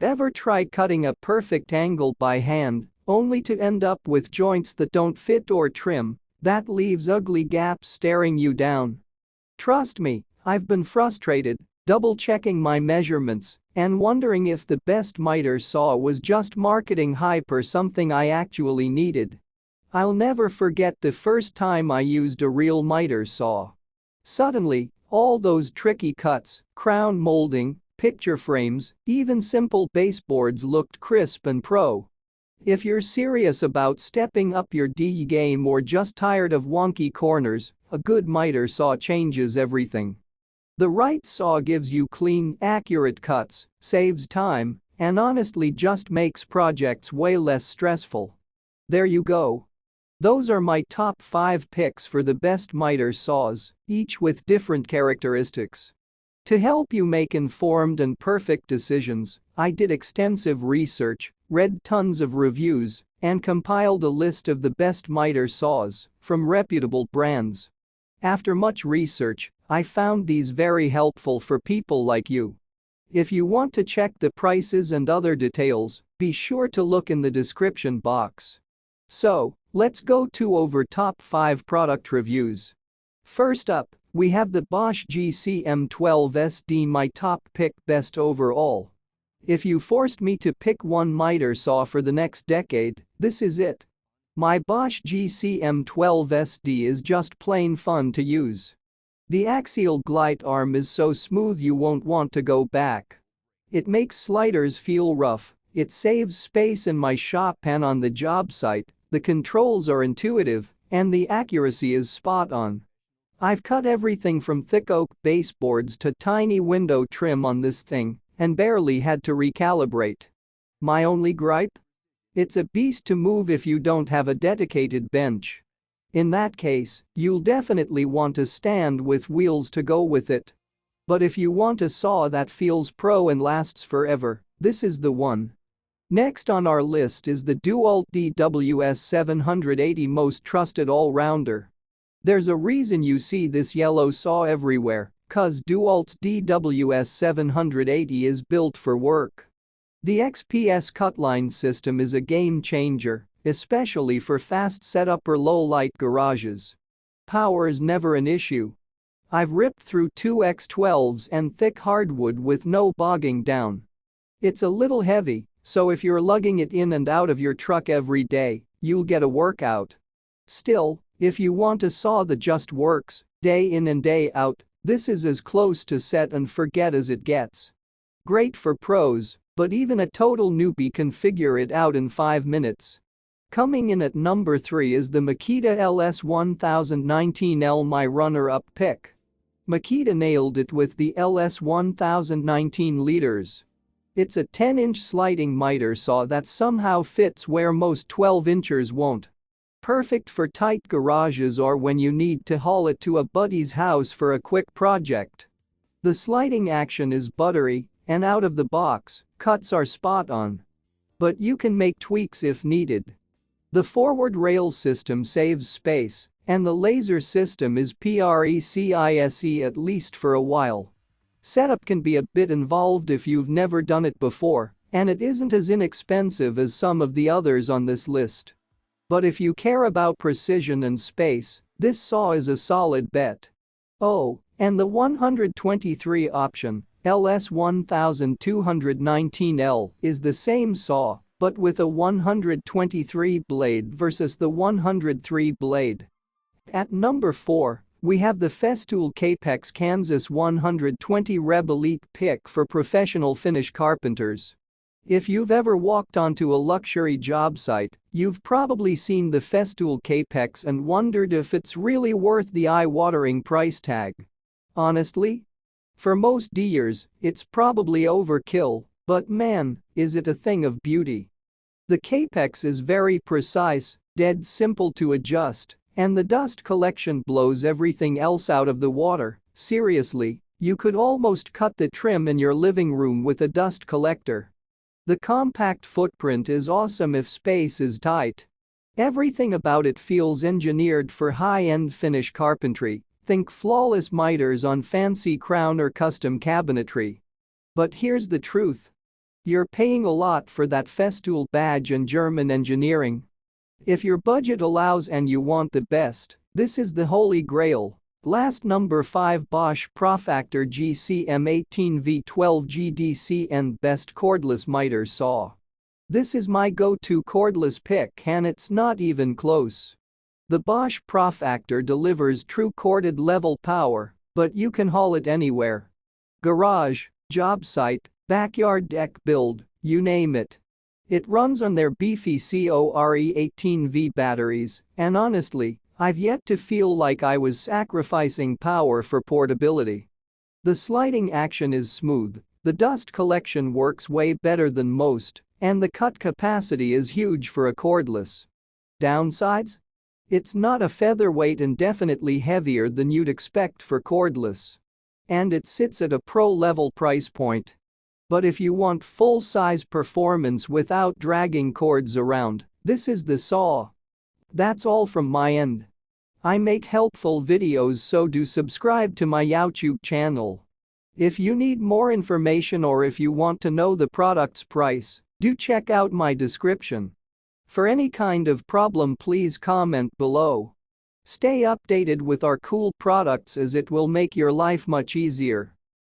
Ever tried cutting a perfect angle by hand, only to end up with joints that don't fit or trim, that leaves ugly gaps staring you down? Trust me, I've been frustrated, double-checking my measurements and wondering if the best miter saw was just marketing hype or something I actually needed. I'll never forget the first time I used a real miter saw. Suddenly, all those tricky cuts, crown molding, picture frames, even simple baseboards looked crisp and pro. If you're serious about stepping up your D game or just tired of wonky corners, a good miter saw changes everything. The right saw gives you clean, accurate cuts, saves time, and honestly just makes projects way less stressful. There you go. Those are my top 5 picks for the best miter saws, each with different characteristics. To help you make informed and perfect decisions, I did extensive research, read tons of reviews, and compiled a list of the best miter saws from reputable brands. After much research, I found these very helpful for people like you. If you want to check the prices and other details, be sure to look in the description box. So, let's go over top 5 product reviews. First up, we have the Bosch GCM12SD, my top pick, best overall. If you forced me to pick one miter saw for the next decade, this is it. My Bosch GCM12SD is just plain fun to use. The axial glide arm is so smooth you won't want to go back. It makes sliders feel rough, it saves space in my shop and on the job site, the controls are intuitive, and the accuracy is spot on. I've cut everything from thick oak baseboards to tiny window trim on this thing and barely had to recalibrate. My only gripe? It's a beast to move if you don't have a dedicated bench. In that case, you'll definitely want a stand with wheels to go with it. But if you want a saw that feels pro and lasts forever, this is the one. Next on our list is the dewalt DWS780, most trusted all-rounder. There's a reason you see this yellow saw everywhere, cause dewalt's DWS780 is built for work. The XPS cutline system is a game changer, especially for fast setup or low-light garages. Power is never an issue. I've ripped through 2x12s and thick hardwood with no bogging down. It's a little heavy, so if you're lugging it in and out of your truck every day, you'll get a workout. Still, if you want a saw that just works, day in and day out, this is as close to set and forget as it gets. Great for pros, but even a total newbie can figure it out in 5 minutes. Coming in at number 3 is the Makita LS1019L, my runner-up pick. Makita nailed it with the LS1019 liters. It's a 10-inch sliding miter saw that somehow fits where most 12-inchers won't. Perfect for tight garages or when you need to haul it to a buddy's house for a quick project. The sliding action is buttery, and out of the box, cuts are spot on. But you can make tweaks if needed. The forward rail system saves space, and the laser system is PROFACTOR at least for a while. Setup can be a bit involved if you've never done it before, and it isn't as inexpensive as some of the others on this list. But if you care about precision and space, this saw is a solid bet. Oh, and the 123 option, LS1219L, is the same saw, but with a 123 blade versus the 103 blade. At number 4, we have the festool Kapex Kansas 120 Reb Elite pick for professional finish carpenters. If you've ever walked onto a luxury job site, you've probably seen the festool Kapex and wondered if it's really worth the eye-watering price tag. Honestly? For most D'ers, it's probably overkill, but man, is it a thing of beauty. The Kapex is very precise, dead simple to adjust, and the dust collection blows everything else out of the water. Seriously, you could almost cut the trim in your living room with a dust collector. The compact footprint is awesome if space is tight. Everything about it feels engineered for high-end finish carpentry. Think flawless miters on fancy crown or custom cabinetry. But here's the truth. You're paying a lot for that festool badge and German engineering. If your budget allows and you want the best, this is the holy grail. Last number 5 Bosch PROFACTOR GCM18V12 GDCN Best Cordless Miter Saw. This is my go-to cordless pick and it's not even close. The Bosch PROFACTOR delivers true corded level power, but you can haul it anywhere. Garage, job site, backyard deck build, you name it. It runs on their beefy CORE18V batteries, and honestly, I've yet to feel like I was sacrificing power for portability. The sliding action is smooth, the dust collection works way better than most, and the cut capacity is huge for a cordless. Downsides? It's not a featherweight and definitely heavier than you'd expect for cordless. And it sits at a pro-level price point. But if you want full-size performance without dragging cords around, this is the saw. That's all from my end. I make helpful videos, so do subscribe to my YouTube channel. If you need more information or if you want to know the product's price, do check out my description. For any kind of problem, please comment below. Stay updated with our cool products as it will make your life much easier.